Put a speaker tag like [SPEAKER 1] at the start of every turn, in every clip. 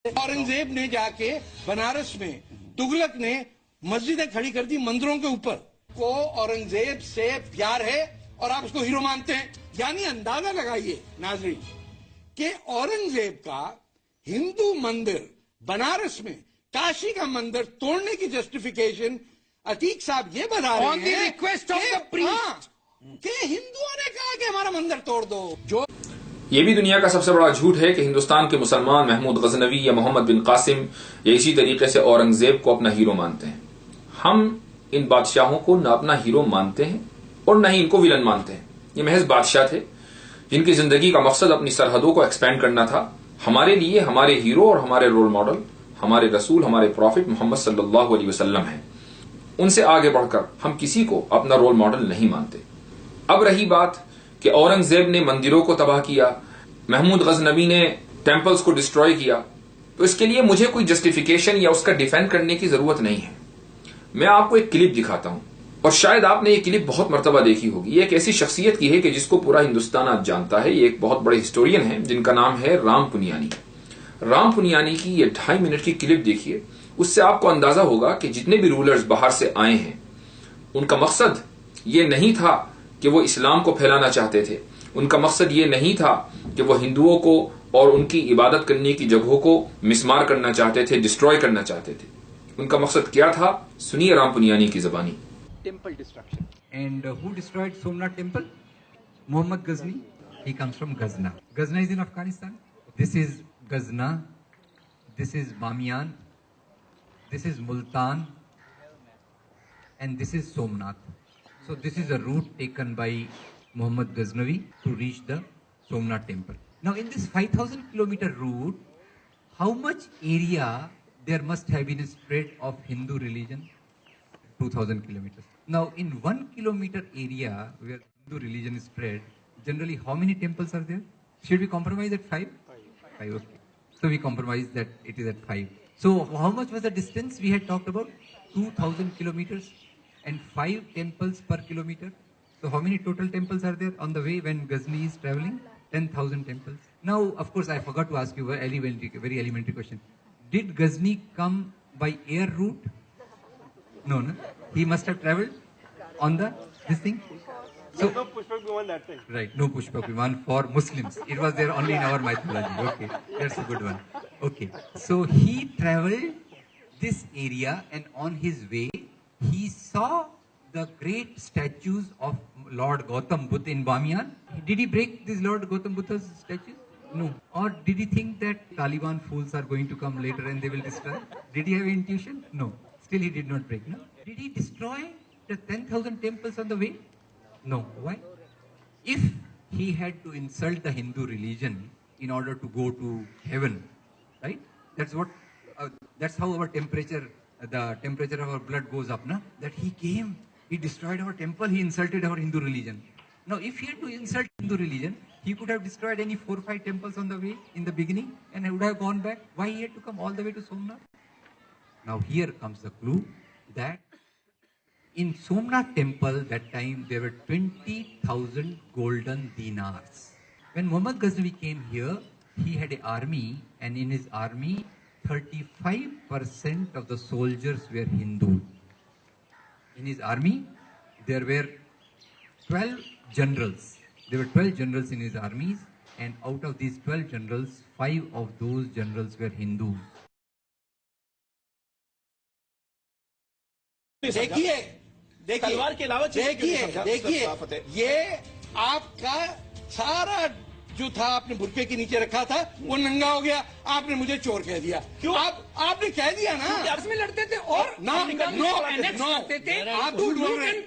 [SPEAKER 1] औरंगजेब ने जाके बनारस में तुगलक ने मस्जिदें खड़ी कर दी मंदिरों के ऊपर। को औरंगजेब से प्यार है और आप उसको हीरो मानते हैं, यानी अंदाजा लगाइए नाजरीन कि औरंगजेब का हिंदू मंदिर बनारस में काशी का मंदिर तोड़ने की जस्टिफिकेशन अतीक साहब ये बता रहे हैं
[SPEAKER 2] रिक्वेस्ट ऑफ द प्रीस्ट
[SPEAKER 1] कि हिंदुओं ने कहा कि हमारा मंदिर तोड़ दो। जो
[SPEAKER 3] ये भी दुनिया का सबसे बड़ा झूठ है कि हिंदुस्तान के मुसलमान महमूद गजनवी या मोहम्मद बिन कासिम या इसी तरीके से औरंगजेब को अपना हीरो मानते हैं। हम इन बादशाहों को न अपना हीरो मानते हैं और न ही इनको विलन मानते हैं। ये महज बादशाह थे जिनकी जिंदगी का मकसद अपनी सरहदों को एक्सपेंड करना था। हमारे लिए हमारे हीरो और हमारे रोल मॉडल हमारे रसूल हमारे प्रॉफिट मोहम्मद सल्लल्लाहु अलैहि वसल्लम हैं। उनसे आगे बढ़कर हम किसी को अपना रोल मॉडल नहीं मानते। अब रही बात कि औरंगजेब ने मंदिरों को तबाह किया, महमूद गजनवी ने टेम्पल्स को डिस्ट्रॉय किया, तो इसके लिए मुझे कोई जस्टिफिकेशन या उसका डिफेंड करने की जरूरत नहीं है। मैं आपको एक क्लिप दिखाता हूं और शायद आपने ये क्लिप बहुत मर्तबा देखी होगी। ये एक ऐसी शख्सियत की है कि जिसको पूरा हिंदुस्तान आज जानता है। ये एक बहुत बड़े हिस्टोरियन है जिनका नाम है राम पुनियानी। राम पुनियानी की ये 2.5 मिनट की क्लिप देखिए, उससे आपको अंदाजा होगा कि जितने भी रूलर्स बाहर से आए हैं उनका मकसद ये नहीं था कि वो इस्लाम को फैलाना चाहते थे। उनका मकसद ये नहीं था कि वो हिंदुओं को और उनकी इबादत करने की जगहों को मिसमार करना चाहते थे, डिस्ट्रॉय करना चाहते थे। उनका मकसद क्या था? सुनिए राम पुनियानी की जबानी।
[SPEAKER 4] Temple destruction. And who destroyed Somnath temple? Muhammad Ghazni. He comes from Ghazna. Ghazna is in Afghanistan. This is Ghazna. This is Bamiyan. This is Multan. And this is Somnath. So this is a route taken by Muhammad Ghaznavi to reach the Somnath temple. Now in this 5,000 kilometer route, how much area there must have been a spread of Hindu religion? 2,000 kilometers. Now in 1 kilometer area where Hindu religion is spread, generally how many temples are there? Should we compromise at 5? 5, okay. So we compromise that it is at 5. So how much was the distance we had talked about? 2,000 kilometers and 5 temples per kilometer. So how many total temples are there on the way when Ghazni is traveling? 10,000 temples. Now, of course, I forgot to ask you a very elementary question. Did Ghazni come by air route? No. He must have traveled on this thing. So,
[SPEAKER 5] no Pushpak Viman that time.
[SPEAKER 4] Right, no Pushpak Viman for Muslims. It was there only in our mythology. Okay, that's a good one. Okay, so he traveled this area and on his way, he saw the great statues of Lord Gautam Buddha in Bamiyan. Did he break these Lord Gautam Buddha's statues? No. Or did he think that Taliban fools are going to come later and they will destroy? Did he have intuition? No. Still he did not break. No. Did he destroy the 10,000 temples on the way? No. Why? If he had to insult the Hindu religion in order to go to heaven, right? That's how our temperature, the temperature of our blood goes up, na? That he came, he destroyed our temple, he insulted our Hindu religion. Now, if he had to insult Hindu religion, he could have destroyed any 4 or 5 temples on the way in the beginning and would have gone back. Why he had to come all the way to Somnath? Now, here comes the clue that in Somnath temple, that time there were 20,000 golden dinars. When Muhammad Ghaznavi came here, he had an army, and in his army, 35% of the soldiers were Hindu. In his army, there were 12 generals. There were 12 generals in his armies, and out of these 12 generals, 5 of those generals were Hindus.
[SPEAKER 1] देखिए ये आपका सारा जो था आपने बुरके के नीचे रखा था वो नंगा हो गया, आपने मुझे चोर कह दिया। क्यों? आपने कह दिया ना,
[SPEAKER 2] आपस में लड़ते थे और करते थे।
[SPEAKER 1] आप झूठ बोल रहे हैं,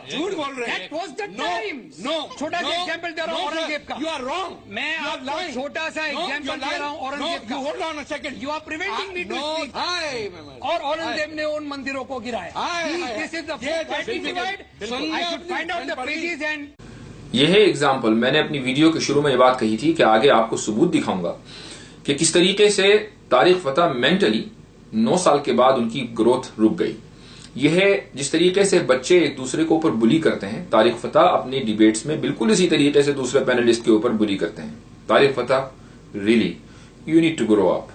[SPEAKER 1] झूठ बोल रहे हैं।
[SPEAKER 2] That was the time. छोटा सा एग्जांपल दे रहा हूँ औरंगजेब का।
[SPEAKER 1] You are wrong.
[SPEAKER 2] मैं आपको छोटा सा एग्जांपल दे रहा हूँ औरंगजेब का।
[SPEAKER 1] Hold on a second.
[SPEAKER 2] You are preventing me to speak. और औरंगजेब ने उन मंदिरों को गिराया। This is the fighting divide. I should find out the places and
[SPEAKER 3] यह है एग्जाम्पल। मैंने अपनी वीडियो के शुरू में ये बात कही थी कि आगे आपको सबूत दिखाऊंगा कि किस तरीके से तारिक फतह मेंटली 9 साल के बाद उनकी ग्रोथ रुक गई। यह है जिस तरीके से बच्चे एक दूसरे को ऊपर बुली करते हैं, तारिक फतह अपनी डिबेट्स में बिल्कुल इसी तरीके से दूसरे पैनलिस्ट के ऊपर बुली करते हैं। Tariq Fatah, really you need to grow up.